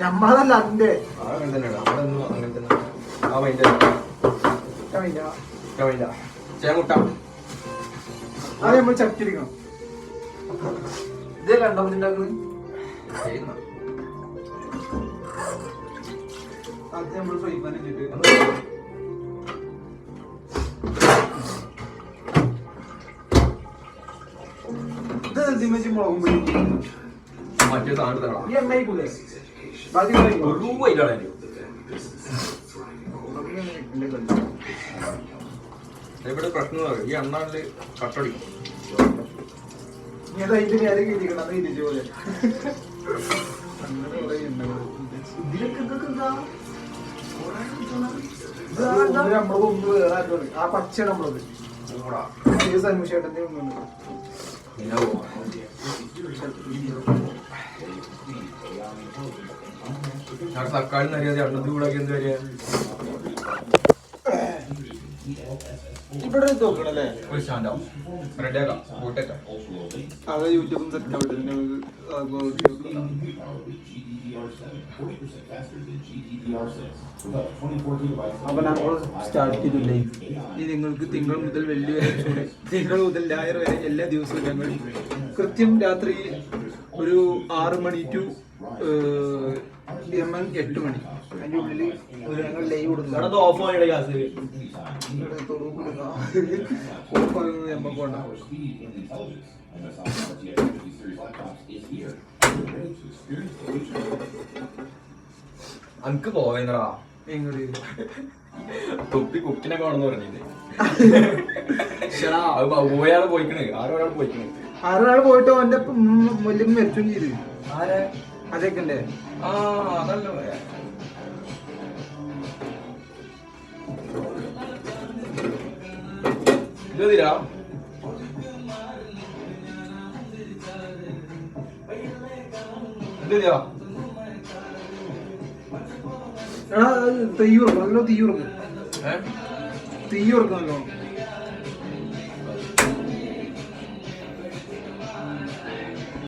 നമ്മളല്ല അതിന്റെ അത് നമ്മൾ ചട്ടിരിക്കണം. ഇതേ രണ്ടാമത്തിണ്ടാക്കുന്നത് അത് നമ്മൾ ഫ്രൈ പാൻ ഇട്ടിട്ട് മറ്റേ സാധനം ഇവിടെ പ്രശ്നം ഈ എണ്ണാല് കട്ടടിക്കും. ആ പച്ച നമ്മളത് സന്മുഷേട്ടന്റെ ഒന്നുണ്ട്. തക്കാളി അറിയാതെ എണ്ണത്തിൽ കൂടാക്കി എന്ത് വരിക ഇവിടെ നോക്കണല്ലേ റെഡിയാക്കാം കൂട്ടേക്കാം. അത് യൂട്യൂബും സെറ്റ് ആവട്ടെ. അപ്പൊ നമ്മൾ സ്റ്റാർട്ട് ചെയ്തില്ലേ ഈ നിങ്ങൾക്ക് തിങ്കൾ മുതൽ വെള്ളി വരെ തിങ്കൾ മുതൽ ഞായർ വരെ എല്ലാ ദിവസവും ഞങ്ങൾ കൃത്യം രാത്രി ഒരു 6 മണി ടു 8 മണി അതിൻ്റെ ഉള്ളിൽ ഞങ്ങൾ ലൈവ് കൊടുക്കുന്നു. അനക്ക് പോവേണ്ടടാ തൊപ്പി കുക്കിനൊക്കെ വേണമെന്ന് പറഞ്ഞില്ലേ? പോയാള് പോയിക്കണേ ആറൊരാൾ പോയിട്ട് അവന്റെ വലിയ മരിച്ചും ചെയ്ത് അതൊക്കെ ഉണ്ടേ. അതല്ല ഇതീരാ ഇതീരാ തീയുറക്കും തീയുറക്കും തീയുറക്കും നല്ലോണം.